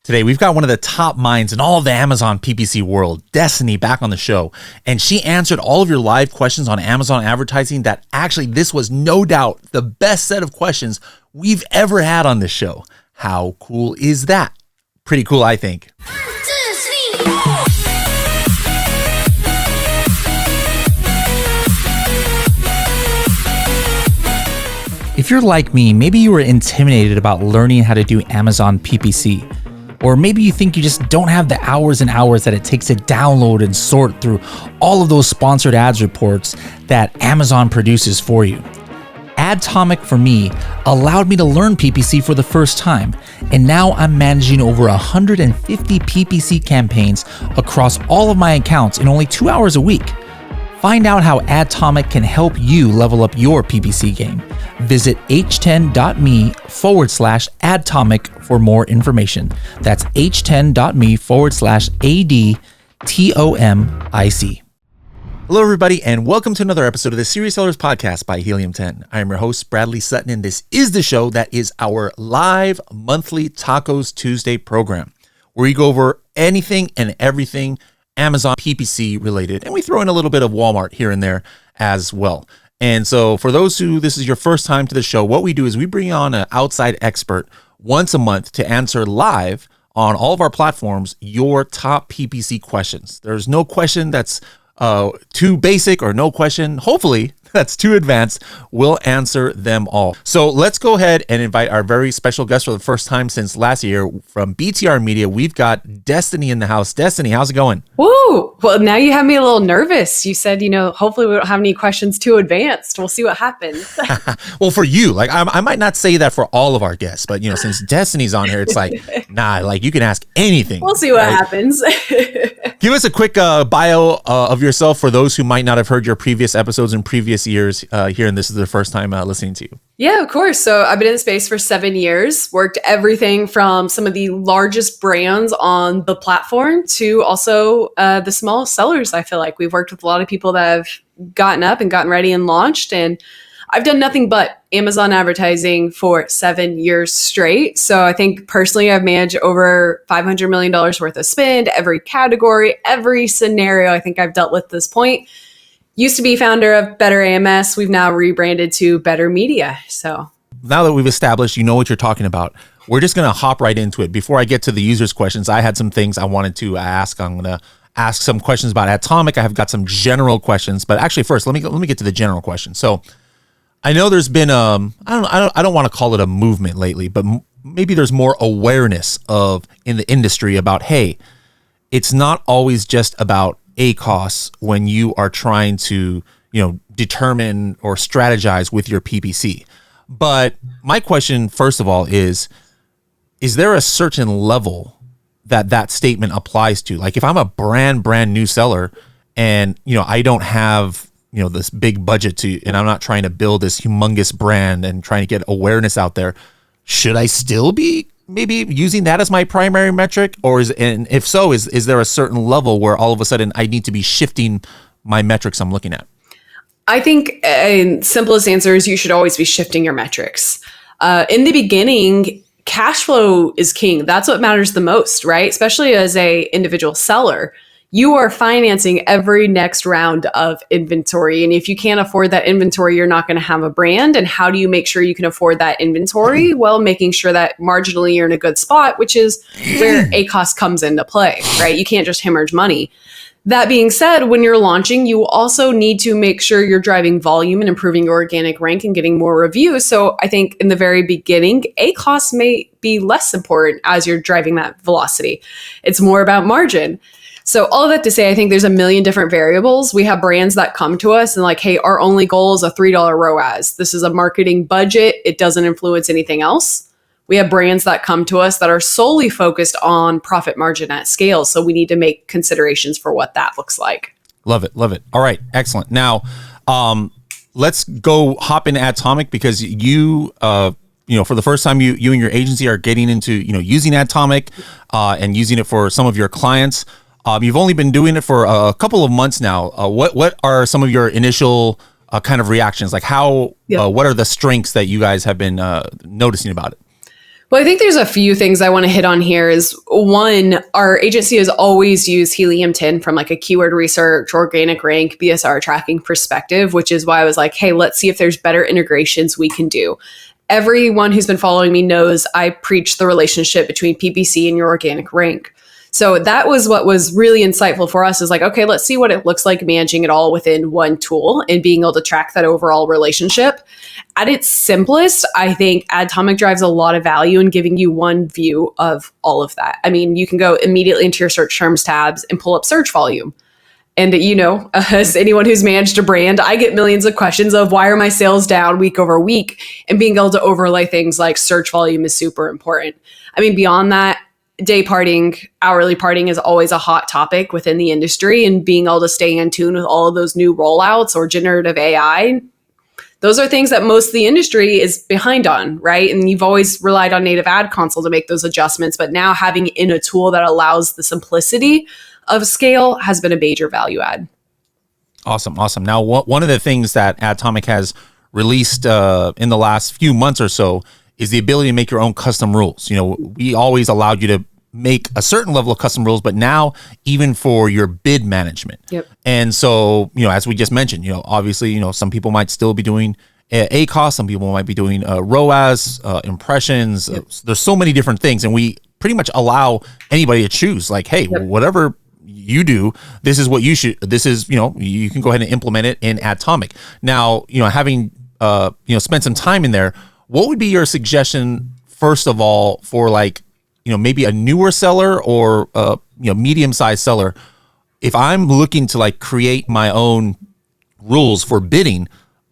Today, we've got one of the top minds in all of the Amazon PPC world, Destaney, back on the show. And she answered all of your live questions on Amazon advertising that actually this was no doubt the best set of questions we've ever had on this show. How cool is that? Pretty cool, I think. If you're like me, maybe you were intimidated about learning how to do Amazon PPC. Or maybe you think you just don't have the hours and hours that it takes to download and sort through all of those sponsored ads reports that Amazon produces for you. Adtomic for me allowed me to learn PPC for the first time, and now I'm managing over 150 PPC campaigns across all of my accounts in only 2 hours a week. Find out how Adtomic can help you level up your PPC game. Visit h10.me/Adtomic for more information. That's h10.me/ADTOMIC. Hello, everybody, and welcome to another episode of the Serious Sellers Podcast by Helium 10. I am your host, Bradley Sutton, and this is the show that is our live monthly Tacos Tuesday program, where we go over anything and everything Amazon PPC related, and we throw in a little bit of Walmart here and there as well. And so for those who this is your first time to the show, what we do is we bring on an outside expert once a month to answer live on all of our platforms your top PPC questions. There's no question that's too basic or no question, hopefully, that's too advanced. We'll answer them all. So let's go ahead and invite our very special guest for the first time since last year from BTR Media. We've got Destaney in the house. Destaney, how's it going? Woo! Well, now you have me a little nervous. You said, hopefully we don't have any questions too advanced. We'll see what happens. Well, for you, like I might not say that for all of our guests, but since Destaney's on here, it's like, nah, like you can ask anything. We'll see what happens. Give us a quick bio of yourself for those who might not have heard your previous episodes in previous years here, and this is their first time listening to you. Yeah, of course. So I've been in the space for 7 years, worked everything from some of the largest brands on the platform to also the small sellers. I feel like we've worked with a lot of people that have gotten up and gotten ready and launched, and I've done nothing but Amazon advertising for 7 years straight. So I think personally, I've managed over $500 million worth of spend, every category, every scenario I think I've dealt with at this point. Used to be founder of Better AMS. We've now rebranded to Better Media. So now that we've established, you know what you're talking about, we're just going to hop right into it. Before I get to the users' questions, I had some things I wanted to ask. I'm going to ask some questions about Adtomic. I have got some general questions, but actually first, let me get to the general question. So I know there's been I don't want to call it a movement lately, but maybe there's more awareness in the industry about, hey, it's not always just about ACOS when you are trying to, determine or strategize with your PPC. But my question, first of all, is there a certain level that statement applies to? Like if I'm a brand new seller and, I don't have, this big budget and I'm not trying to build this humongous brand and trying to get awareness out there, should I still be maybe using that as my primary metric? And if so, is there a certain level where all of a sudden I need to be shifting my metrics I'm looking at? I think simplest answer is you should always be shifting your metrics. In the beginning, cash flow is king. That's what matters the most, right? Especially as a individual seller. You are financing every next round of inventory. And if you can't afford that inventory, you're not going to have a brand. And how do you make sure you can afford that inventory? Well, making sure that marginally you're in a good spot, which is where ACOS comes into play, right? You can't just hemorrhage money. That being said, when you're launching, you also need to make sure you're driving volume and improving your organic rank and getting more reviews. So I think in the very beginning, ACOS may be less important as you're driving that velocity. It's more about margin. So all of that to say, I think there's a million different variables. We have brands that come to us and like, hey, our only goal is a $3 ROAS. This is a marketing budget. It doesn't influence anything else. We have brands that come to us that are solely focused on profit margin at scale. So we need to make considerations for what that looks like. Love it. Love it. All right. Excellent. Now, let's go hop into Adtomic because you for the first time, you and your agency are getting into, using Adtomic and using it for some of your clients. You've only been doing it for a couple of months now. What are some of your initial kind of reactions? Like what are the strengths that you guys have been noticing about it? Well, I think there's a few things I want to hit on here. Is one, our agency has always used Helium 10 from like a keyword research, organic rank, BSR tracking perspective, which is why I was like, hey, let's see if there's better integrations we can do. Everyone who's been following me knows I preach the relationship between PPC and your organic rank. So that was what was really insightful for us, is like, okay, let's see what it looks like managing it all within one tool and being able to track that overall relationship. At its simplest, I think Adtomic drives a lot of value in giving you one view of all of that. I mean, you can go immediately into your search terms tabs and pull up search volume. And, as anyone who's managed a brand, I get millions of questions of why are my sales down week over week? And being able to overlay things like search volume is super important. I mean, beyond that, day parting, hourly parting is always a hot topic within the industry, and being able to stay in tune with all of those new rollouts or generative AI. Those are things that most of the industry is behind on, right? And you've always relied on native ad console to make those adjustments, but now having in a tool that allows the simplicity of scale has been a major value add. Awesome. Now, one of the things that Adtomic has released in the last few months or so is the ability to make your own custom rules. We always allowed you to make a certain level of custom rules, but now even for your bid management. Yep. And so, as we just mentioned, obviously, some people might still be doing ACOS, some people might be doing ROAS, impressions. Yep. There's so many different things, and we pretty much allow anybody to choose, like, hey, whatever you do, this is what you should, this is, you can go ahead and implement it in Adtomic. Now, having, spent some time in there, what would be your suggestion, first of all, for like, maybe a newer seller or medium-sized seller? If I'm looking to like create my own rules for bidding,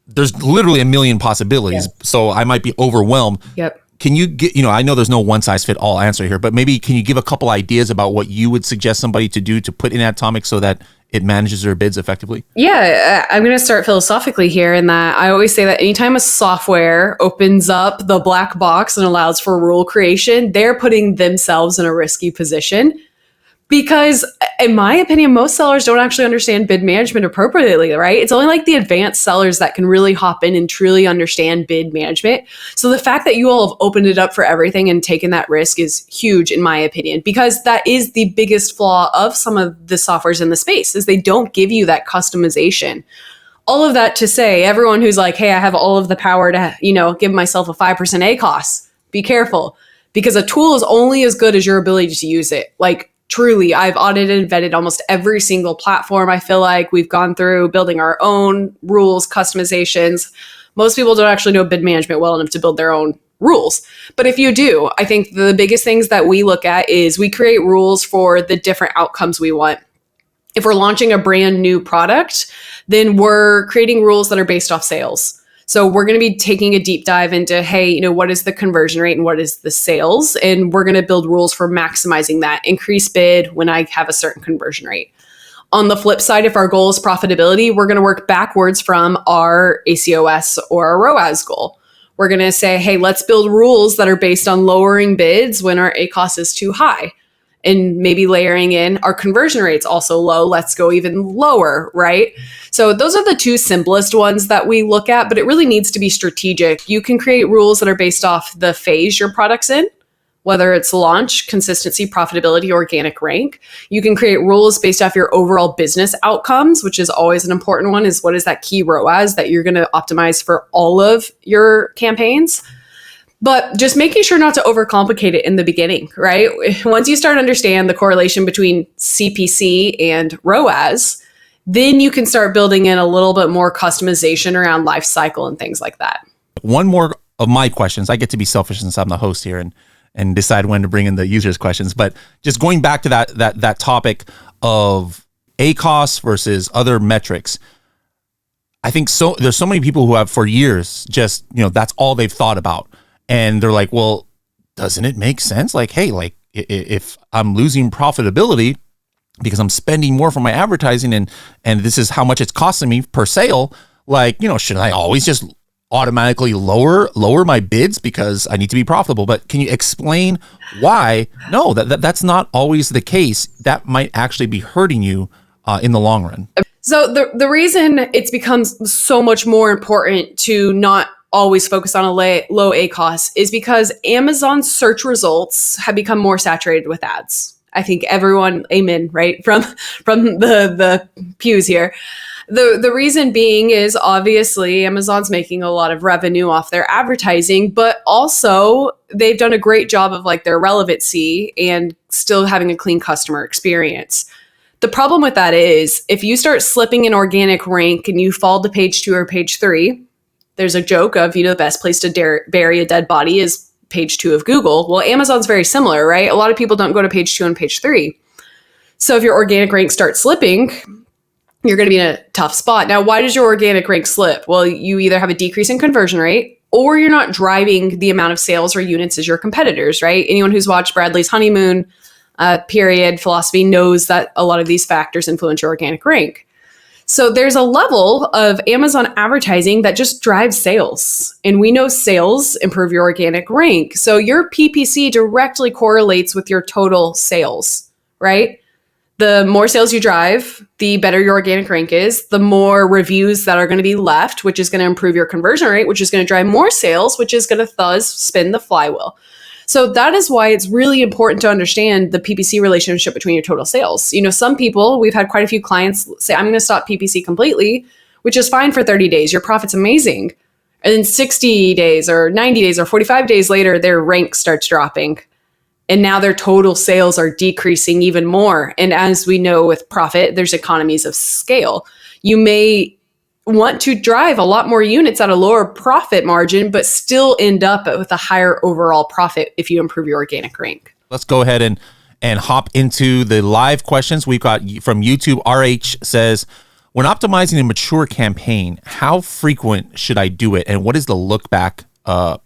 there's literally a million possibilities. Yeah. So I might be overwhelmed. Yep. Can you get, I know there's no one size fit all answer here, but maybe can you give a couple ideas about what you would suggest somebody to do to put in Adtomic so that it manages their bids effectively? Yeah, I'm going to start philosophically here in that I always say that anytime a software opens up the black box and allows for rule creation, they're putting themselves in a risky position. Because in my opinion, most sellers don't actually understand bid management appropriately, right? It's only like the advanced sellers that can really hop in and truly understand bid management. So the fact that you all have opened it up for everything and taken that risk is huge in my opinion, because that is the biggest flaw of some of the softwares in the space, is they don't give you that customization. All of that to say, everyone who's like, hey, I have all of the power to, give myself a 5% ACOS, be careful, because a tool is only as good as your ability to use it. Like, truly, I've audited and vetted almost every single platform. I feel like we've gone through building our own rules, customizations. Most people don't actually know bid management well enough to build their own rules. But if you do, I think the biggest things that we look at is we create rules for the different outcomes we want. If we're launching a brand new product, then we're creating rules that are based off sales. So we're going to be taking a deep dive into, hey, what is the conversion rate and what is the sales? And we're going to build rules for maximizing that, increase bid when I have a certain conversion rate. On the flip side, if our goal is profitability, we're going to work backwards from our ACOS or our ROAS goal. We're going to say, hey, let's build rules that are based on lowering bids when our ACOS is too high. And maybe layering in our conversion rates also low. Let's go even lower, right? So those are the two simplest ones that we look at, but it really needs to be strategic. You can create rules that are based off the phase your product's in, whether it's launch, consistency, profitability, organic rank. You can create rules based off your overall business outcomes, which is always an important one, is what is that key ROAS that you're going to optimize for all of your campaigns. But just making sure not to overcomplicate it in the beginning, right? Once you start to understand the correlation between CPC and ROAS, then you can start building in a little bit more customization around life cycle and things like that. One more of my questions. I get to be selfish since I'm the host here and decide when to bring in the users' questions. But just going back to that topic of ACOS versus other metrics, I think there's so many people who have for years just, that's all they've thought about. And they're like, well, doesn't it make sense? Like, hey, like if I'm losing profitability because I'm spending more for my advertising and this is how much it's costing me per sale, like, should I always just automatically lower my bids because I need to be profitable? But can you explain why? No, that's not always the case. That might actually be hurting you in the long run. So the reason it's become so much more important to not always focus on a low ACoS is because Amazon search results have become more saturated with ads. I think everyone, amen, right? From the pews here. The reason being is obviously Amazon's making a lot of revenue off their advertising, but also they've done a great job of like their relevancy and still having a clean customer experience. The problem with that is if you start slipping an organic rank and you fall to page 2 or page 3, there's a joke of, the best place to bury a dead body is page 2 of Google. Well, Amazon's very similar, right? A lot of people don't go to page 2 and page 3. So if your organic rank starts slipping, you're going to be in a tough spot. Now, why does your organic rank slip? Well, you either have a decrease in conversion rate or you're not driving the amount of sales or units as your competitors, right? Anyone who's watched Bradley's Honeymoon period philosophy knows that a lot of these factors influence your organic rank. So there's a level of Amazon advertising that just drives sales. And we know sales improve your organic rank. So your PPC directly correlates with your total sales, right? The more sales you drive, the better your organic rank is, the more reviews that are going to be left, which is going to improve your conversion rate, which is going to drive more sales, which is going to thus spin the flywheel. So that is why it's really important to understand the PPC relationship between your total sales. Some people, we've had quite a few clients say, I'm going to stop PPC completely, which is fine for 30 days. Your profit's amazing. And then 60 days or 90 days or 45 days later, their rank starts dropping. And now their total sales are decreasing even more. And as we know with profit, there's economies of scale. You may want to drive a lot more units at a lower profit margin, but still end up with a higher overall profit if you improve your organic rank. Let's go ahead and hop into the live questions. We've got from YouTube. RH says, when optimizing a mature campaign, how frequent should I do it? And what is the look back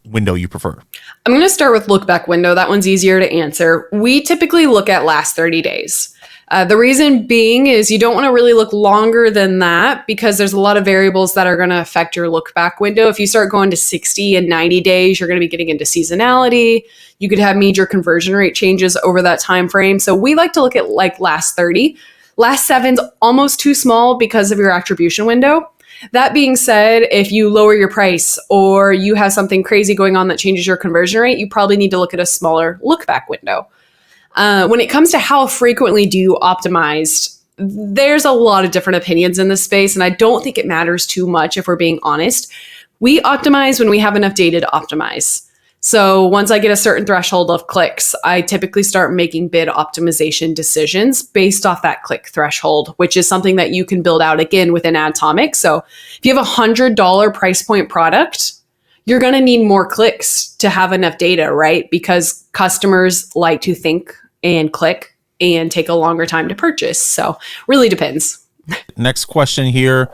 window you prefer? I'm going to start with look back window. That one's easier to answer. We typically look at last 30 days. The reason being is you don't want to really look longer than that because there's a lot of variables that are going to affect your look back window. If you start going to 60 and 90 days, you're going to be getting into seasonality. You could have major conversion rate changes over that time frame. So we like to look at like last 30. Last 7's almost too small because of your attribution window. That being said, if you lower your price or you have something crazy going on that changes your conversion rate, you probably need to look at a smaller look back window. When it comes to how frequently do you optimize, there's a lot of different opinions in this space, and I don't think it matters too much if we're being honest. We optimize when we have enough data to optimize. So once I get a certain threshold of clicks, I typically start making bid optimization decisions based off that click threshold, which is something that you can build out again within Adtomic. So if you have $100 price point product, you're going to need more clicks to have enough data, right? Because customers like to think and click and take a longer time to purchase. So really depends. Next question here.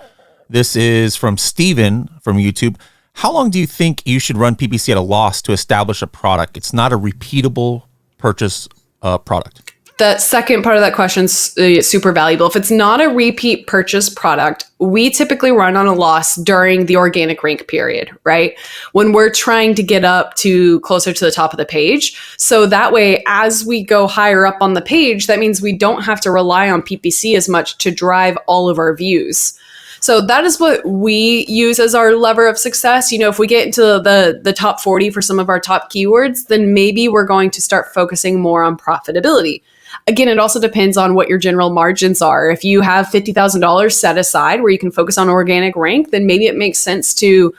This is from Steven from YouTube. How long do you think you should run PPC at a loss to establish a product? It's not a repeatable purchase product. The second part of that question is super valuable. If it's not a repeat purchase product, we typically run on a loss during the organic rank period, right? When we're trying to get up to closer to the top of the page. So that way, as we go higher up on the page, that means we don't have to rely on PPC as much to drive all of our views. So that is what we use as our lever of success. If we get into the top 40 for some of our top keywords, then maybe we're going to start focusing more on profitability. Again, it also depends on what your general margins are. If you have $50,000 set aside where you can focus on organic rank, then maybe it makes sense to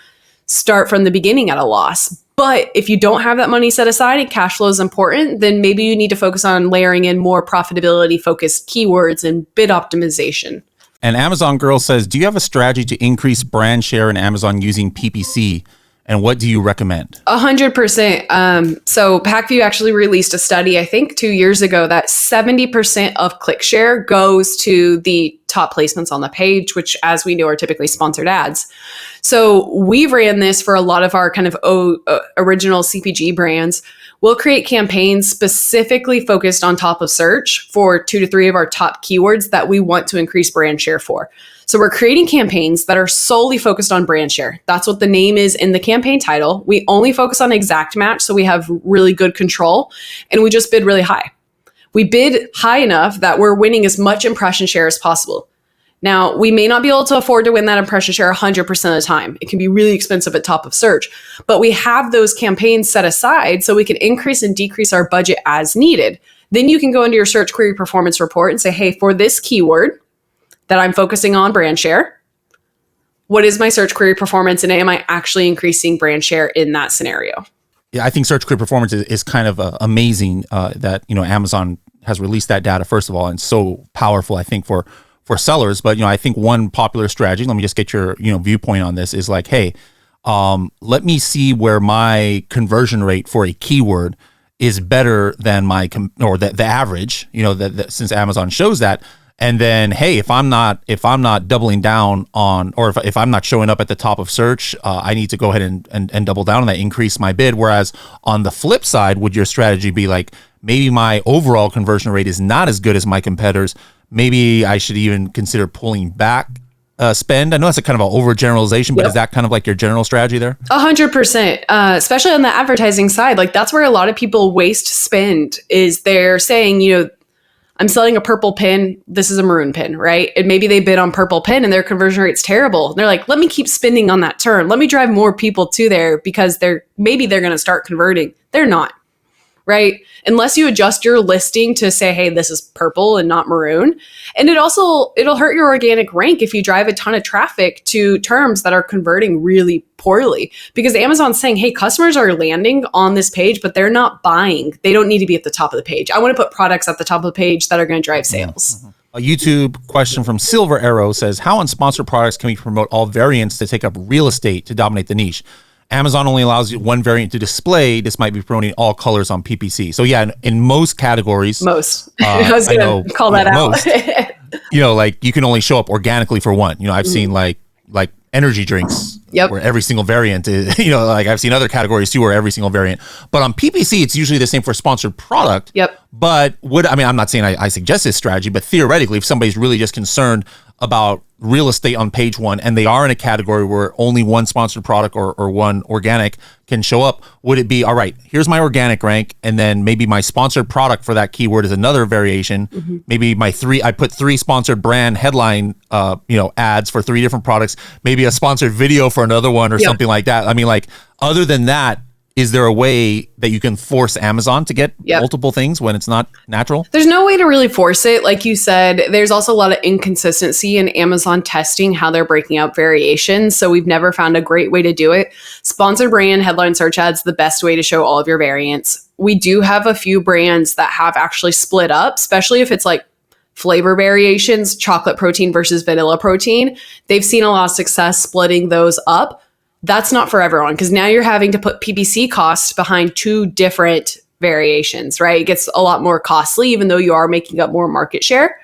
start from the beginning at a loss. But if you don't have that money set aside and cash flow is important, then maybe you need to focus on layering in more profitability focused keywords and bid optimization. And Amazon Girl says, do you have a strategy to increase brand share in Amazon using PPC? And what do you recommend? 100%. So PackView actually released a study, I think 2 years ago, that 70% of click share goes to the top placements on the page, which as we know are typically sponsored ads. So we ran this for a lot of our kind of original CPG brands. We'll create campaigns specifically focused on top of search for 2 to 3 of our top keywords that we want to increase brand share for. So we're creating campaigns that are solely focused on brand share. That's what the name is in the campaign title. We only focus on exact match, so we have really good control, and we just bid really high. We bid high enough that we're winning as much impression share as possible. Now, we may not be able to afford to win that impression share 100% of the time. It can be really expensive at top of search, but we have those campaigns set aside so we can increase and decrease our budget as needed. Then you can go into your search query performance report and say, hey, for this keyword that I'm focusing on brand share, what is my search query performance, and am I actually increasing brand share in that scenario? Yeah, I think search query performance is kind of amazing that, Amazon has released that data, first of all, and so powerful, I think, for sellers. But, I think one popular strategy, let me just get your, viewpoint on this, is like, hey, let me see where my conversion rate for a keyword is better than the average, since Amazon shows that. And then, hey, if I'm not doubling down on, or if I'm not showing up at the top of search, I need to go ahead and double down on that, increase my bid. Whereas on the flip side, would your strategy be like, maybe my overall conversion rate is not as good as my competitors? Maybe I should even consider pulling back spend. I know that's a kind of an overgeneralization, but is that kind of like your general strategy there? 100%, especially on the advertising side. Like, that's where a lot of people waste spend, is they're saying, I'm selling a purple pin. This is a maroon pin, right? And maybe they bid on purple pin and their conversion rate's terrible. And they're like, let me keep spending on that term. Let me drive more people to there because maybe they're going to start converting. They're not, right? Unless you adjust your listing to say, hey, this is purple and not maroon. And it'll hurt your organic rank if you drive a ton of traffic to terms that are converting really poorly, because Amazon's saying, hey, customers are landing on this page, but they're not buying. They don't need to be at the top of the page. I want to put products at the top of the page that are going to drive sales. Mm-hmm. A YouTube question from Silver Arrow says, how on sponsored products can we promote all variants to take up real estate to dominate the niche? Amazon only allows you one variant to display. This might be promoting all colors on PPC. So yeah, in most categories, I was going to call that out. Most, like you can only show up organically for one. I've seen like energy drinks where every single variant is, like I've seen other categories too where every single variant. But on PPC, it's usually the same for a sponsored product. Yep. But I'm not saying I suggest this strategy, but theoretically, if somebody's really just concerned about real estate on page one and they are in a category where only one sponsored product or one organic can show up, would it be, all right, here's my organic rank, and then maybe my sponsored product for that keyword is another variation. Mm-hmm. Maybe I put 3 sponsored brand headline ads for 3 different products, maybe a sponsored video for another one or something like that. Other than that, is there a way that you can force Amazon to get multiple things when it's not natural? There's no way to really force it. Like you said, there's also a lot of inconsistency in Amazon testing how they're breaking out variations. So we've never found a great way to do it. Sponsored brand headline search ads, the best way to show all of your variants. We do have a few brands that have actually split up, especially if it's like flavor variations, chocolate protein versus vanilla protein. They've seen a lot of success splitting those up. That's not for everyone, because now you're having to put PPC costs behind 2 different variations, right? It gets a lot more costly, even though you are making up more market share.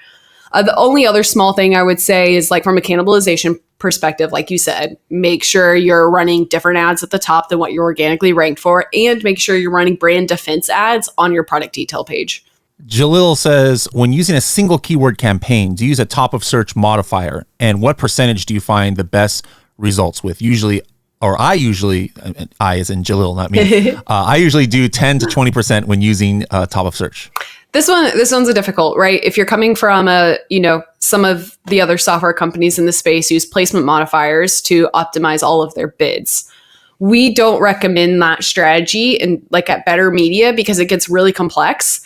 The only other small thing I would say is, like, from a cannibalization perspective, like you said, make sure you're running different ads at the top than what you're organically ranked for, and make sure you're running brand defense ads on your product detail page. Jalil says, when using a single keyword campaign, do you use a top of search modifier? And what percentage do you find the best results with? I as in Jalil, not me. I usually do 10 to 20% when using top of search. This one's a difficult, right? If you're coming from some of the other software companies in the space use placement modifiers to optimize all of their bids. We don't recommend that strategy at Better Media, because it gets really complex.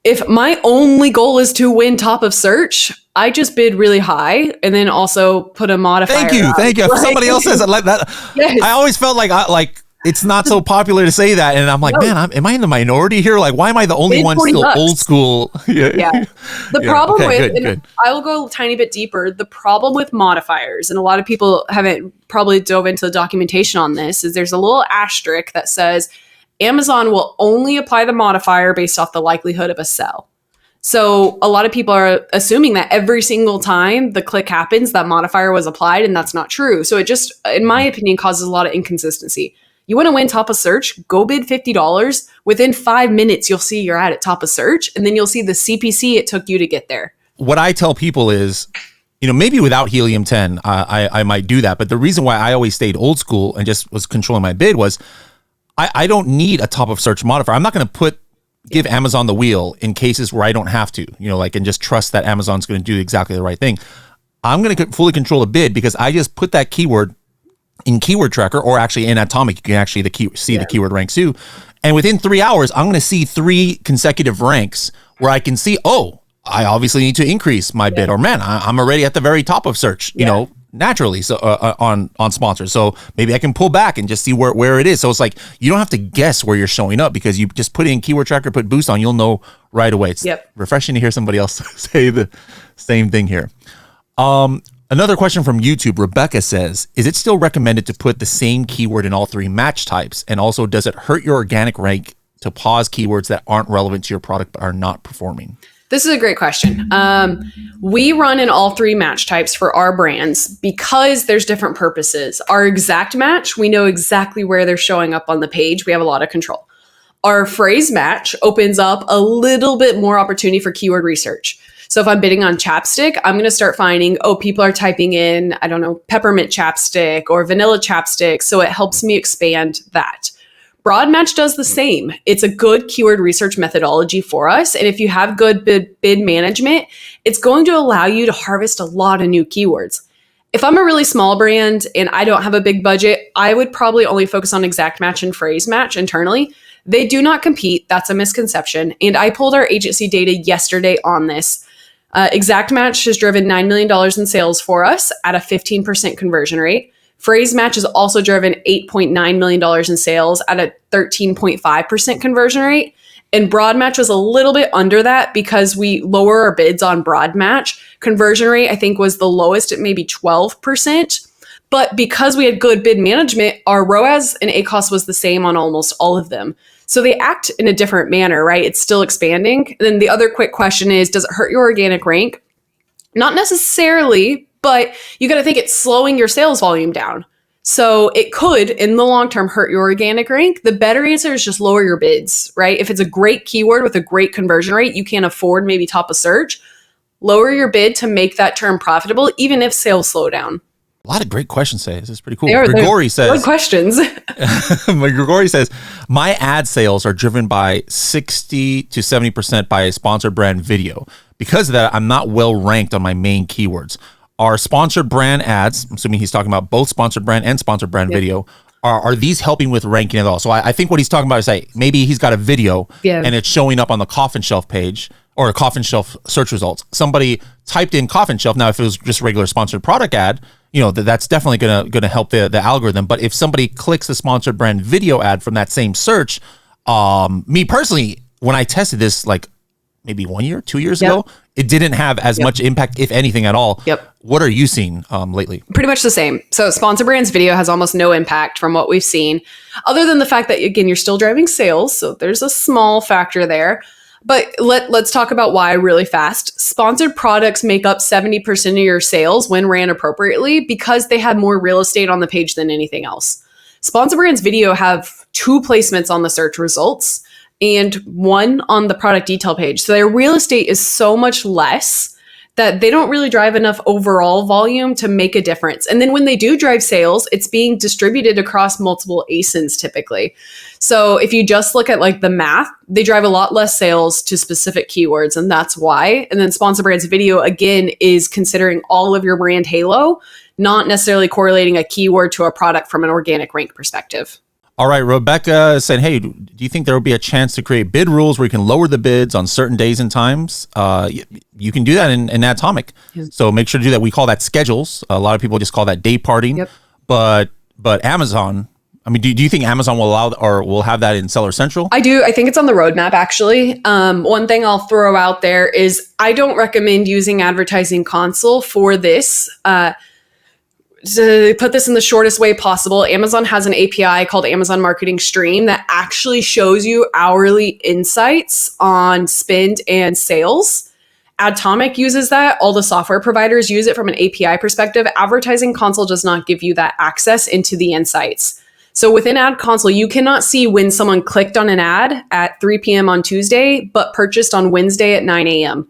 If my only goal is to win top of search, I just bid really high and then also put a modifier. Thank you. If somebody else says it like that, yes. I always felt like it's not so popular to say that, and I'm like, man, am I in the minority here? Like, why am I the only one still old school? Yeah. The problem good. I will go a tiny bit deeper. The problem with modifiers, and a lot of people haven't probably dove into the documentation on this, is there's a little asterisk that says Amazon will only apply the modifier based off the likelihood of a sell. So a lot of people are assuming that every single time the click happens, that modifier was applied, and that's not true. So it just, in my opinion, causes a lot of inconsistency. You want to win top of search, go bid $50. Within 5 minutes, you'll see you're at top of search, and then you'll see the CPC it took you to get there. What I tell people is, maybe without Helium 10, I might do that. But the reason why I always stayed old school and just was controlling my bid was I don't need a top of search modifier. I'm not going to give Amazon the wheel in cases where I don't have to, and just trust that Amazon's going to do exactly the right thing. I'm going to fully control the bid because I just put that keyword in Keyword Tracker, or actually in Adtomic, you can actually see the keyword ranks too. And within 3 hours, I'm going to see 3 consecutive ranks where I can see, oh, I obviously need to increase my bid, or man, I'm already at the very top of search, you know, naturally. So on sponsors, so maybe I can pull back and just see where it is. So it's like you don't have to guess where you're showing up because you just put in Keyword Tracker, put boost on, you'll know right away. It's refreshing to hear somebody else say the same thing here. Another question from YouTube, Rebecca says, is it still recommended to put the same keyword in all 3 match types? And also, does it hurt your organic rank to pause keywords that aren't relevant to your product but are not performing? This is a great question. We run in all 3 match types for our brands because there's different purposes. Our exact match, we know exactly where they're showing up on the page. We have a lot of control. Our phrase match opens up a little bit more opportunity for keyword research. So if I'm bidding on chapstick, I'm going to start finding, people are typing in, I don't know, peppermint chapstick or vanilla chapstick. So it helps me expand that. Broad match does the same. It's a good keyword research methodology for us. And if you have good bid management, it's going to allow you to harvest a lot of new keywords. If I'm a really small brand and I don't have a big budget, I would probably only focus on exact match and phrase match internally. They do not compete. That's a misconception. And I pulled our agency data yesterday on this. Exact match has driven $9 million in sales for us at a 15% conversion rate. Phrase match has also driven $8.9 million in sales at a 13.5% conversion rate. And broad match was a little bit under that because we lower our bids on broad match. Conversion rate, I think, was the lowest at maybe 12%. But because we had good bid management, our ROAS and ACoS was the same on almost all of them. So they act in a different manner, right? It's still expanding. And then the other quick question is, does it hurt your organic rank? Not necessarily, but you got to think it's slowing your sales volume down. So it could, in the long term, hurt your organic rank. The better answer is just lower your bids, right? If it's a great keyword with a great conversion rate, you can't afford maybe top of search. Lower your bid to make that term profitable, even if sales slow down. A lot of great questions today. This is pretty cool. Grigori says, good questions. Grigori says, my ad sales are driven by 60 to 70% by a sponsored brand video. Because of that, I'm not well ranked on my main keywords. Are sponsored brand ads, I'm assuming he's talking about both sponsored brand and sponsored brand video, are these helping with ranking at all? So I think what he's talking about is like maybe he's got a video and it's showing up on the coffin shelf page or a coffin shelf search results. Somebody typed in coffin shelf. Now, if it was just regular sponsored product ad, that's definitely gonna help the algorithm. But if somebody clicks the sponsored brand video ad from that same search, me personally, when I tested this like maybe 1 year, 2 years ago, it didn't have as much impact, if anything at all. What are you seeing lately? Pretty much the same. So sponsor brands video has almost no impact from what we've seen, other than the fact that, again, you're still driving sales. So there's a small factor there. But let's talk about why really fast. Sponsored products make up 70% of your sales when ran appropriately because they have more real estate on the page than anything else. Sponsor brands video have 2 placements on the search results and 1 on the product detail page. So their real estate is so much less that they don't really drive enough overall volume to make a difference. And then when they do drive sales, it's being distributed across multiple ASINs typically. So if you just look at like the math, they drive a lot less sales to specific keywords, and that's why. And then sponsor brands video, again, is considering all of your brand halo, not necessarily correlating a keyword to a product from an organic rank perspective. All right, Rebecca said, hey, do you think there will be a chance to create bid rules where you can lower the bids on certain days and times? You can do that in Adtomic. So make sure to do that. We call that schedules. A lot of people just call that day parting. But Amazon, I mean, do you think Amazon will allow or will have that in Seller Central? I do. I think it's on the roadmap, actually. One thing I'll throw out there is I don't recommend using Advertising Console for this. To put this in the shortest way possible, Amazon has an API called Amazon Marketing Stream that actually shows you hourly insights on spend and sales. Adtomic uses that. All the software providers use it from an API perspective. Advertising Console does not give you that access into the insights. So within Ad Console, you cannot see when someone clicked on an ad at 3 p.m. on Tuesday, but purchased on Wednesday at 9 a.m.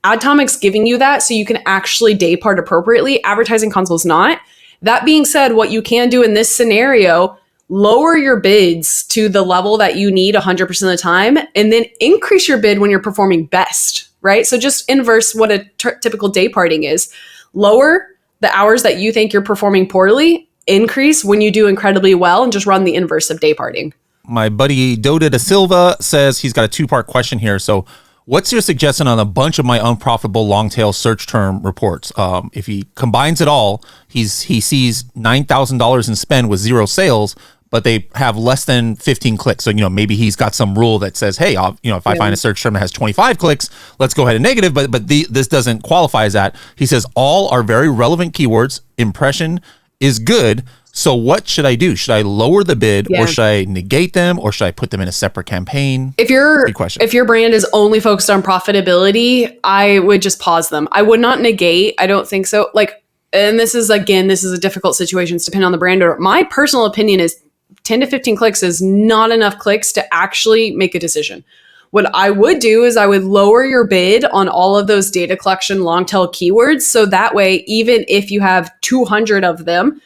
Adtomic's giving you that so you can actually day part appropriately. Advertising Console is not. That being said, what you can do in this scenario, lower your bids to the level that you need 100% of the time, and then increase your bid when you're performing best, right? So just inverse what a typical day parting is. Lower the hours that you think you're performing poorly, increase when you do incredibly well, and just run the inverse of day parting. My buddy Doda da Silva says he's got a 2-part question here. So what's your suggestion on a bunch of my unprofitable long tail search term reports? If he combines it all, he sees $9,000 in spend with 0 sales, but they have less than 15 clicks. So, maybe he's got some rule that says, hey, if I find a search term that has 25 clicks, let's go ahead and negative, but this doesn't qualify as that. He says all are very relevant keywords. Impression is good. So what should I do? Should I lower the bid or should I negate them or should I put them in a separate campagin? If your brand is only focused on profitability, I would just pause them. I would not negate. I don't think so. And this is a difficult situation. It's depending on the brand owner. My personal opinion is 10 to 15 clicks is not enough clicks to actually make a decision. What I would do is I would lower your bid on all of those data collection long tail keywords. So that way, even if you have 200 of them,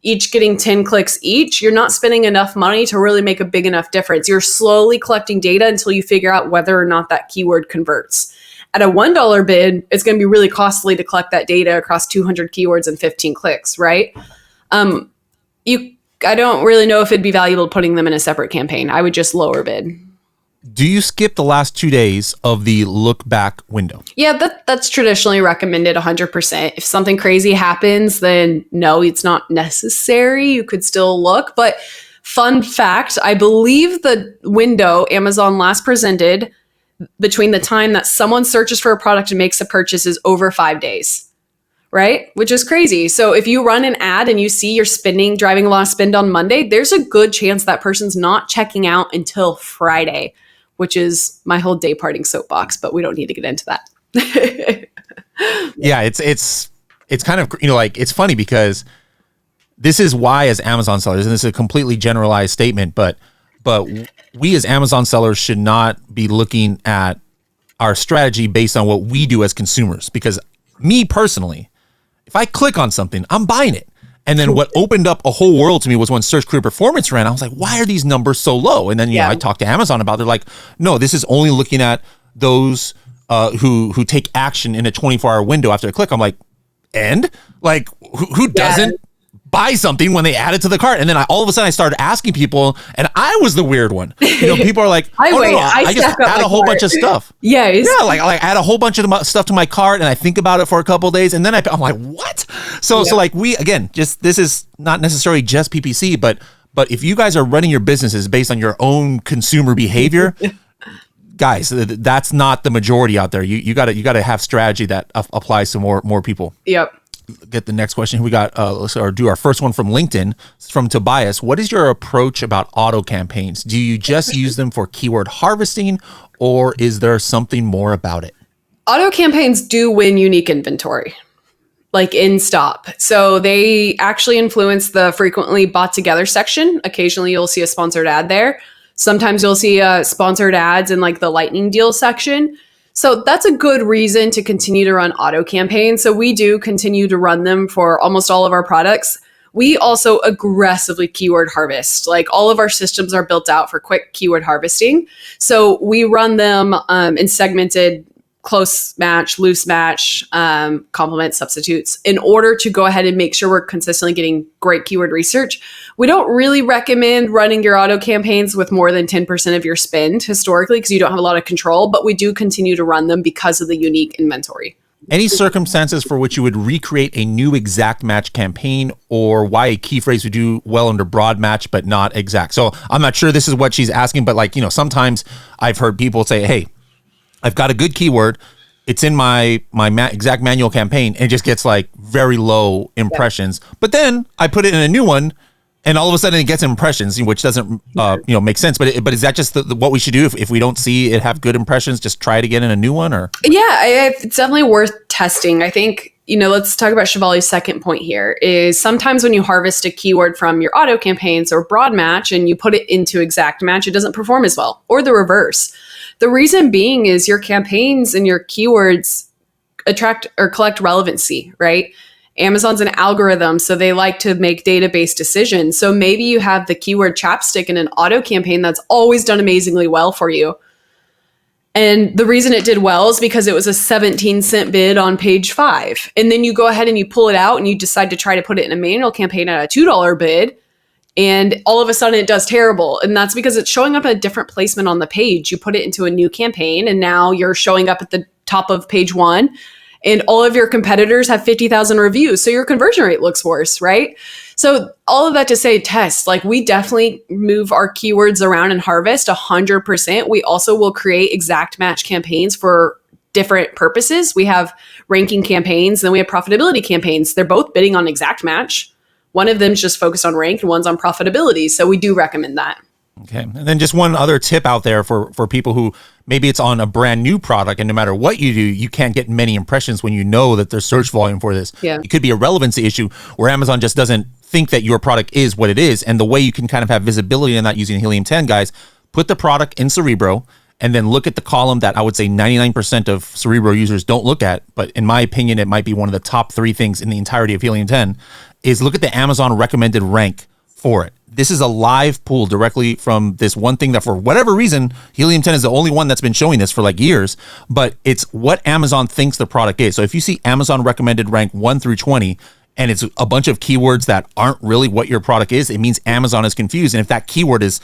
each getting 10 clicks each, you're not spending enough money to really make a big enough difference. You're slowly collecting data until you figure out whether or not that keyword converts. At a $1 bid, it's going to be really costly to collect that data across 200 keywords and 15 clicks, right? I don't really know if it'd be valuable putting them in a separate campaign. I would just lower bid. Do you skip the last 2 days of the look back window? Yeah, that's traditionally recommended 100%. If something crazy happens, then no, it's not necessary. You could still look. But fun fact, I believe the window Amazon last presented between the time that someone searches for a product and makes a purchase is over 5 days. Right? Which is crazy. So if you run an ad and you see you're driving a lot of spend on Monday, there's a good chance that person's not checking out until Friday, which is my whole day parting soapbox, but we don't need to get into that. Yeah, it's kind of, it's funny because this is why as Amazon sellers, and this is a completely generalized statement, but we as Amazon sellers should not be looking at our strategy based on what we do as consumers. Because me personally, if I click on something, I'm buying it. And then what opened up a whole world to me was when Search Career Performance ran. I was like, why are these numbers so low? And then, I talked to Amazon about it. They're like, no, this is only looking at those who take action in a 24-hour window after a click. I'm like, and? Like, who doesn't buy something when they add it to the cart? And then all of a sudden I started asking people, and I was the weird one. People are like, I just add a whole bunch of stuff. Yes. Yeah, like add a whole bunch of stuff to my cart, and I think about it for a couple of days, and then I'm like, what? So this is not necessarily just PPC, but if you guys are running your businesses based on your own consumer behavior, guys, that's not the majority out there. You got to have strategy that applies to more people. Yep. Get the next question. We got do our first one from LinkedIn. It's from Tobias. What is your approach about auto campaigns? Do you just use them for keyword harvesting, or is there something more about it? Auto campaigns do win unique inventory, like in stop. So they actually influence the frequently bought together section. Occasionally you'll see a sponsored ad there. Sometimes you'll see sponsored ads in like the lightning deal section. So that's a good reason to continue to run auto campaigns. So we do continue to run them for almost all of our products. We also aggressively keyword harvest. Like all of our systems are built out for quick keyword harvesting. So we run them in segmented close match, loose match, complement substitutes in order to go ahead and make sure we're consistently getting great keyword research. We don't really recommend running your auto campaigns with more than 10% of your spend historically because you don't have a lot of control, but we do continue to run them because of the unique inventory. Any circumstances for which you would recreate a new exact match campaign, or why a key phrase would do well under broad match but not exact? So I'm not sure this is what she's asking, but sometimes I've heard people say, hey, I've got a good keyword. It's in my exact manual campaign, and it just gets like very low impressions. Yeah. But then I put it in a new one, and all of a sudden it gets impressions, which doesn't make sense. But is that just what we should do if we don't see it have good impressions? Just try it again in a new one, or? Yeah, it's definitely worth testing. I think let's talk about Shivali's second point here. Is sometimes when you harvest a keyword from your auto campaigns or broad match and you put it into exact match, it doesn't perform as well, or the reverse. The reason being is your campaigns and your keywords attract or collect relevancy, right? Amazon's an algorithm, so they like to make database decisions. So maybe you have the keyword chapstick in an auto campaign that's always done amazingly well for you. And the reason it did well is because it was a 17-cent bid on page 5. And then you go ahead and you pull it out and you decide to try to put it in a manual campaign at a $2 bid. And all of a sudden it does terrible. And that's because it's showing up at a different placement on the page. You put it into a new campaign and now you're showing up at the top of page 1. And all of your competitors have 50,000 reviews. So your conversion rate looks worse, right? So all of that to say, test, like we definitely move our keywords around and harvest 100%. We also will create exact match campaigns for different purposes. We have ranking campaigns, then we have profitability campaigns. They're both bidding on exact match. One of them is just focused on rank and one's on profitability. So we do recommend that. Okay. And then just one other tip out there for people who maybe it's on a brand new product and no matter what you do, you can't get many impressions when you know that there's search volume for this. Yeah. It could be a relevancy issue where Amazon just doesn't think that your product is what it is. And the way you can kind of have visibility in that using Helium 10, guys, put the product in Cerebro and then look at the column that I would say 99% of Cerebro users don't look at. But in my opinion, it might be one of the top 3 things in the entirety of Helium 10 is look at the Amazon recommended rank for it. This is a live pool directly from this one thing that for whatever reason, Helium 10 is the only one that's been showing this for like years, but it's what Amazon thinks the product is. So if you see Amazon recommended rank 1 through 20, and it's a bunch of keywords that aren't really what your product is, it means Amazon is confused. And if that keyword is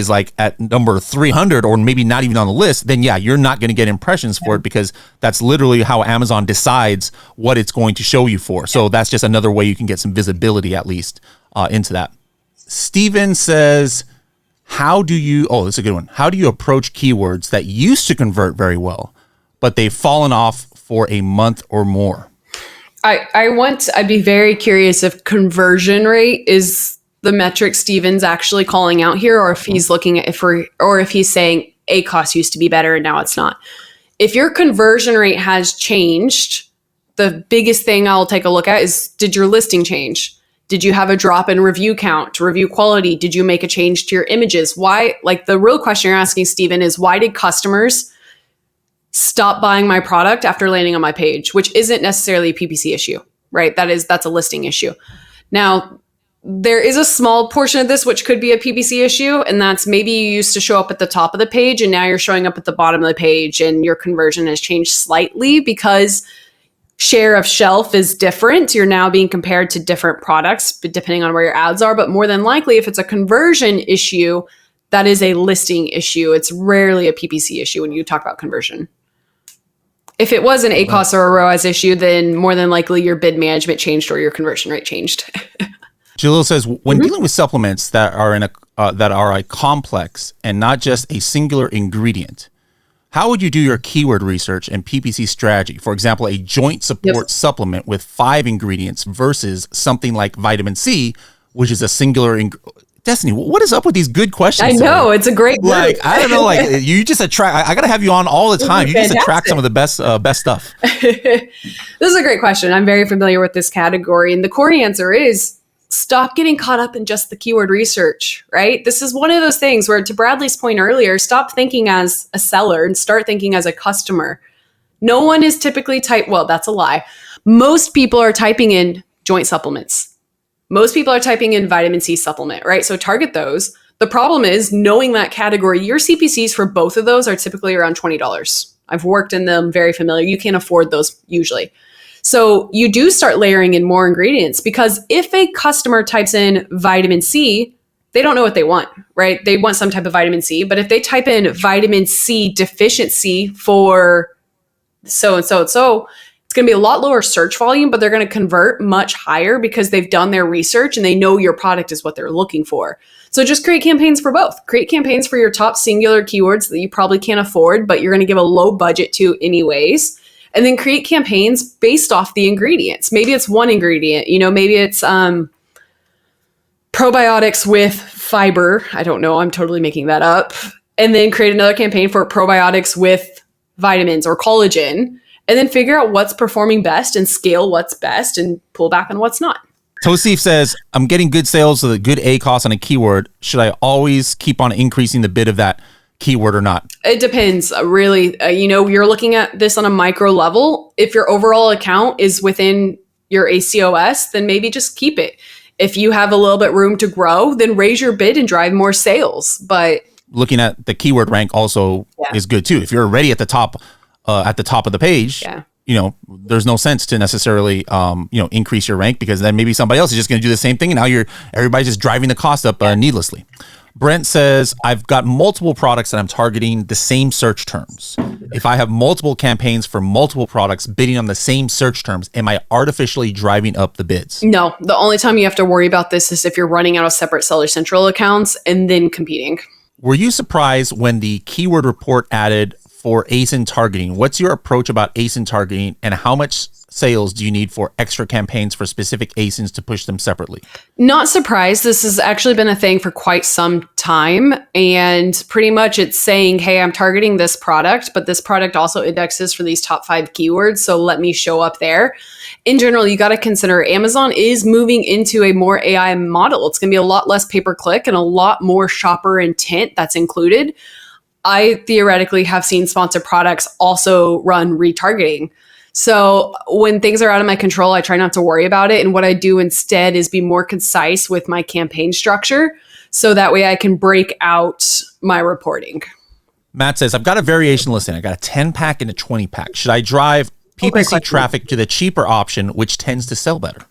like at number 300 or maybe not even on the list, then yeah, you're not going to get impressions for it because that's literally how Amazon decides what it's going to show you for. So that's just another way you can get some visibility at least into that. Steven says, this is a good one. How do you approach keywords that used to convert very well, but they've fallen off for a month or more? I'd be very curious if conversion rate is the metric Steven's actually calling out here, or if he's looking at if he's saying ACOS used to be better and now it's not. If your conversion rate has changed, the biggest thing I'll take a look at is, did your listing change? Did you have a drop in review count, review quality? Did you make a change to your images? Why? Like the real question you're asking, Steven, is why did customers stop buying my product after landing on my page, which isn't necessarily a PPC issue, right? That's a listing issue. Now, there is a small portion of this which could be a PPC issue, and that's maybe you used to show up at the top of the page and now you're showing up at the bottom of the page and your conversion has changed slightly because share of shelf is different. You're now being compared to different products, but depending on where your ads are. But more than likely, if it's a conversion issue, that is a listing issue. It's rarely a PPC issue when you talk about conversion. If it was an ACOS or a ROAS issue, then more than likely your bid management changed or your conversion rate changed. Jalil says, when dealing with supplements that are a complex and not just a singular ingredient, how would you do your keyword research and PPC strategy? For example, a joint support supplement with 5 ingredients versus something like vitamin C, which is a singular Destaney, what is up with these good questions? I know, it's a great group. Like, I don't know, like you just attract, I got to have you on all the time. You just attract some of the best stuff. This is a great question. I'm very familiar with this category. And the core answer is stop getting caught up in just the keyword research, right? This is one of those things where, to Bradley's point earlier, stop thinking as a seller and start thinking as a customer. No one is typically that's a lie. Most people are typing in joint supplements. Most people are typing in vitamin C supplement, right? So target those. The problem is knowing that category, your CPCs for both of those are typically around $20. I've worked in them, very familiar. You can't afford those usually. So you do start layering in more ingredients, because if a customer types in vitamin C, they don't know what they want, right? They want some type of vitamin C, but if they type in vitamin C deficiency for so and so and so, it's going to be a lot lower search volume, but they're going to convert much higher because they've done their research and they know your product is what they're looking for. So just create campaigns for both. Create campaigns for your top singular keywords that you probably can't afford, but you're going to give a low budget to anyways. And then create campaigns based off the ingredients. Maybe it's one ingredient, maybe it's probiotics with fiber. I don't know. I'm totally making that up. And then create another campaign for probiotics with vitamins or collagen. And then figure out what's performing best and scale what's best and pull back on what's not. Tosif says, I'm getting good sales with a good ACOS on a keyword. Should I always keep on increasing the bid of that keyword or not? It depends, really. You're looking at this on a micro level. If your overall account is within your ACOS, then maybe just keep it. If you have a little bit room to grow, then raise your bid and drive more sales. But looking at the keyword rank also is good too. If you're already at the top of the page, there's no sense to necessarily, increase your rank, because then maybe somebody else is just going to do the same thing. And now everybody's just driving the cost up needlessly. Brent says, I've got multiple products that I'm targeting the same search terms. If I have multiple campaigns for multiple products bidding on the same search terms, am I artificially driving up the bids? No, the only time you have to worry about this is if you're running out of separate Seller Central accounts and then competing. Were you surprised when the keyword report added for ASIN targeting? What's your approach about ASIN targeting, and how much sales do you need for extra campaigns for specific ASINs to push them separately? Not surprised. This has actually been a thing for quite some time. And pretty much it's saying, hey, I'm targeting this product, but this product also indexes for these top 5 keywords. So let me show up there. In general, you got to consider Amazon is moving into a more AI model. It's going to be a lot less pay-per-click and a lot more shopper intent that's included. I theoretically have seen sponsored products also run retargeting. So when things are out of my control, I try not to worry about it. And what I do instead is be more concise with my campaign structure, so that way I can break out my reporting. Matt says, I've got a variation listing. I got a 10-pack and a 20-pack. Should I drive PPC traffic to the cheaper option, which tends to sell better?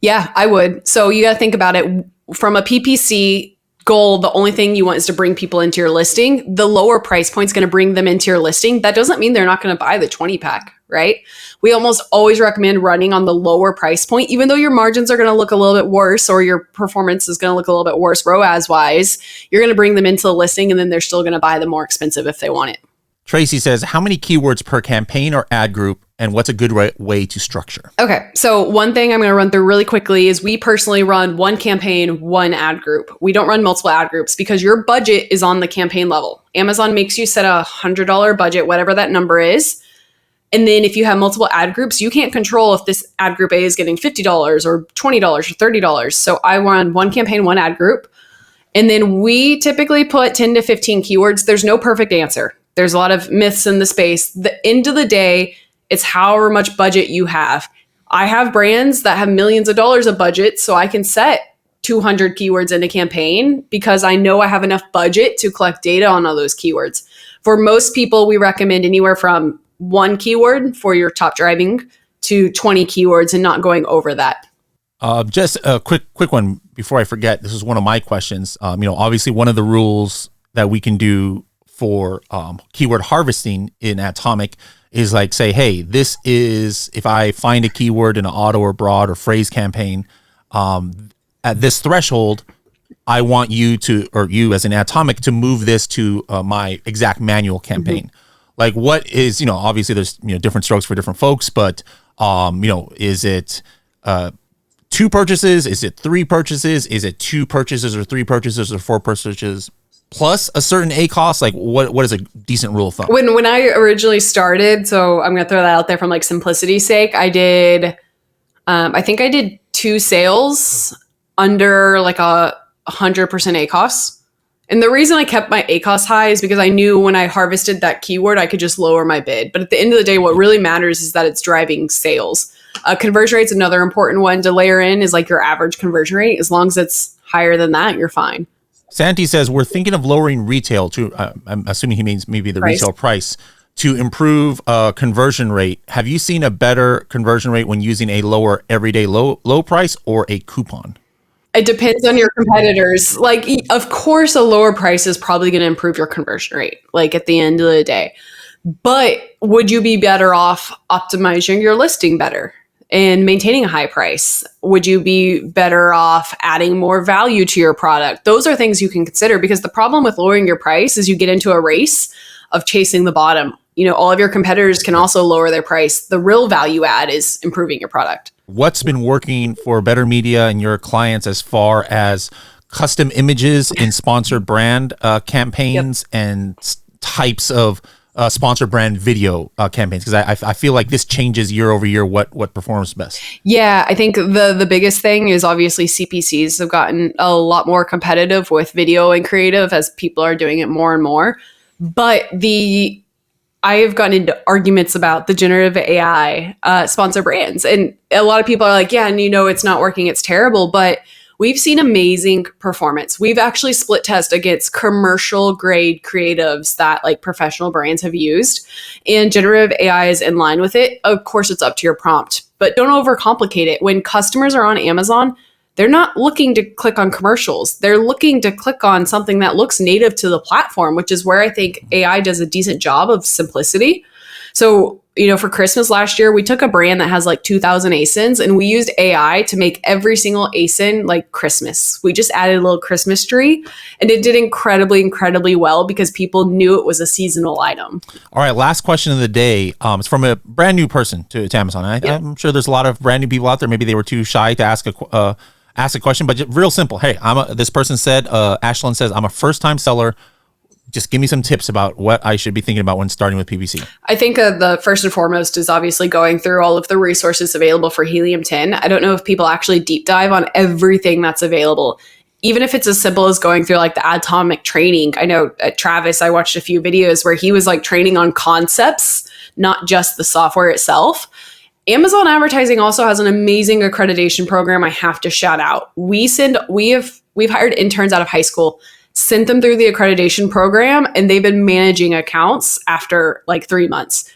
Yeah, I would. So you got to think about it from a PPC goal. The only thing you want is to bring people into your listing. The lower price point is going to bring them into your listing. That doesn't mean they're not going to buy the 20-pack, right? We almost always recommend running on the lower price point, even though your margins are going to look a little bit worse, or your performance is going to look a little bit worse ROAS wise. You're going to bring them into the listing, and then they're still going to buy the more expensive if they want it. Tracy says, how many keywords per campaign or ad group, and what's a good way to structure? Okay, so one thing I'm going to run through really quickly is we personally run one campaign, one ad group. We don't run multiple ad groups because your budget is on the campaign level. Amazon makes you set a $100 budget, whatever that number is. And then if you have multiple ad groups, you can't control if this ad group A is getting $50 or $20 or $30. So I run one campaign, one ad group. And then we typically put 10 to 15 keywords. There's no perfect answer. There's a lot of myths in the space. The end of the day, it's however much budget you have. I have brands that have millions of dollars of budget, so I can set 200 keywords in a campaign because I know I have enough budget to collect data on all those keywords. For most people, we recommend anywhere from 1 keyword for your top driving to 20 keywords and not going over that. Just a quick one before I forget. This is one of my questions. Obviously one of the rules that we can do for keyword harvesting in Adtomic is like, say, hey, this is, if I find a keyword in an auto or broad or phrase campaign at this threshold, I want you to, or you as an Adtomic, to move this to my exact manual campaign. Mm-hmm. Like, what is, obviously there's, different strokes for different folks, but, is it 2 purchases? Is it 3 purchases? Is it 2 purchases or 3 purchases or 4 purchases plus a certain ACoS? Like, what is a decent rule of thumb? When I originally started, so I'm going to throw that out there from like simplicity's sake, I did, I think I did 2 sales under like 100% ACoS. And the reason I kept my ACoS high is because I knew when I harvested that keyword, I could just lower my bid. But at the end of the day, what really matters is that it's driving sales. Conversion rate's another important one to layer in, is like your average conversion rate. As long as it's higher than that, you're fine. Santi says, we're thinking of lowering retail to, I'm assuming he means maybe the retail price, to improve conversion rate. Have you seen a better conversion rate when using a lower everyday low price or a coupon? It depends on your competitors. Like, of course, a lower price is probably going to improve your conversion rate, like at the end of the day. But would you be better off optimizing your listing better and maintaining a high price? Would you be better off adding more value to your product? Those are things you can consider, because the problem with lowering your price is you get into a race of chasing the bottom. All of your competitors can also lower their price. The real value add is improving your product. What's been working for Better Media and your clients as far as custom images in sponsored brand campaigns and types of sponsored brand video campaigns? Because I feel like this changes year over year what performs best. Yeah, I think the biggest thing is obviously CPCs have gotten a lot more competitive with video and creative as people are doing it more and more. But I have gotten into arguments about the generative AI sponsor brands. And a lot of people are like, yeah, and it's not working, it's terrible. But we've seen amazing performance. We've actually split test against commercial grade creatives that like professional brands have used, and generative AI is in line with it. Of course, it's up to your prompt, but don't overcomplicate it. When customers are on Amazon, they're not looking to click on commercials. They're looking to click on something that looks native to the platform, which is where I think AI does a decent job of simplicity. So, for Christmas last year, we took a brand that has like 2,000 ASINs and we used AI to make every single ASIN like Christmas. We just added a little Christmas tree and it did incredibly, incredibly well because people knew it was a seasonal item. All right, last question of the day. It's from a brand new person to Amazon. I'm sure there's a lot of brand new people out there. Maybe they were too shy to ask a question, but real simple. Hey, this person said, Ashlyn says, I'm a first-time seller. Just give me some tips about what I should be thinking about when starting with PPC. I think the first and foremost is obviously going through all of the resources available for Helium 10. I don't know if people actually deep dive on everything that's available. Even if it's as simple as going through like the Adtomic training. I know at Travis, I watched a few videos where he was like training on concepts, not just the software itself. Amazon advertising also has an amazing accreditation program I have to shout out. We've hired interns out of high school, sent them through the accreditation program, and they've been managing accounts after like 3 months.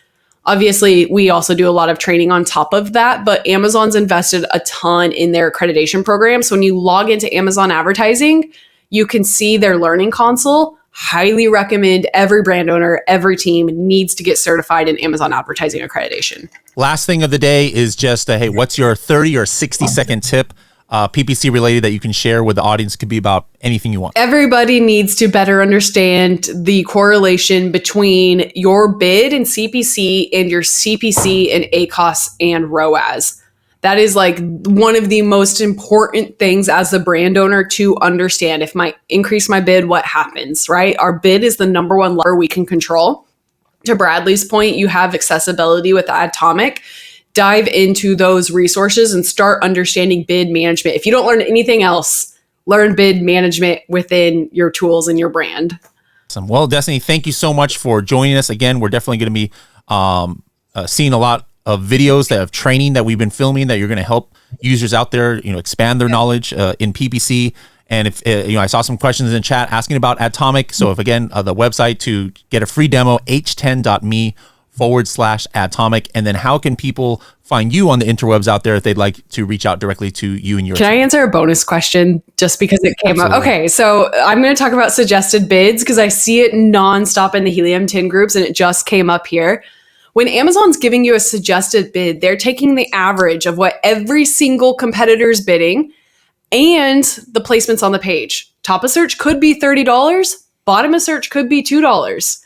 Obviously, we also do a lot of training on top of that, but Amazon's invested a ton in their accreditation program. So when you log into Amazon advertising, you can see their learning console. Highly recommend every brand owner, every team needs to get certified in Amazon advertising accreditation. Last thing of the day is just, hey, what's your 30 or 60 second tip? PPC related that you can share with the audience. Could be about anything you want. Everybody needs to better understand the correlation between your bid and CPC and your CPC and ACOS and ROAS. That is like one of the most important things as a brand owner to understand. If I increase my bid, what happens, right? Our bid is the number one lever we can control. To Bradley's point, you have accessibility with Adtomic. Dive into those resources and start understanding bid management. If you don't learn anything else, learn bid management within your tools and your brand. Awesome. Well, Destaney, thank you so much for joining us. Again, we're definitely going to be seeing a lot of videos of training that we've been filming that you're going to help users out there, expand their knowledge in PPC. And if I saw some questions in chat asking about Adtomic. So if again, the website to get a free demo, h10.me/Adtomic. And then how can people find you on the interwebs out there if they'd like to reach out directly to you and your Can team? I answer a bonus question just because it came Absolutely. up? Okay, so I'm going to talk about suggested bids because I see it nonstop in the Helium 10 groups and it just came up here. When Amazon's giving you a suggested bid, they're taking the average of what every single competitor's bidding and the placements on the page. Top of search could be $30, bottom of search could be $2.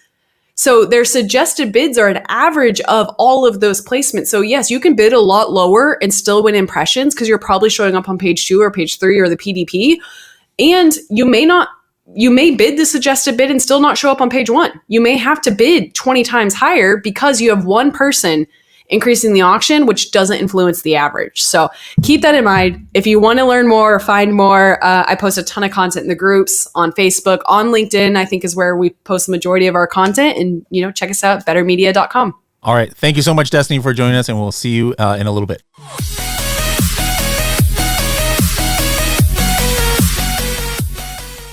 So their suggested bids are an average of all of those placements. So yes, you can bid a lot lower and still win impressions because you're probably showing up on page 2 or page 3 or the PDP. And you may bid the suggested bid and still not show up on page 1. You may have to bid 20 times higher because you have one person increasing the auction, which doesn't influence the average. So keep that in mind. If you want to learn more or find more, I post a ton of content in the groups on Facebook, on LinkedIn, I think is where we post the majority of our content. And, check us out, bettermedia.com. All right. Thank you so much, Destaney, for joining us, and we'll see you in a little bit.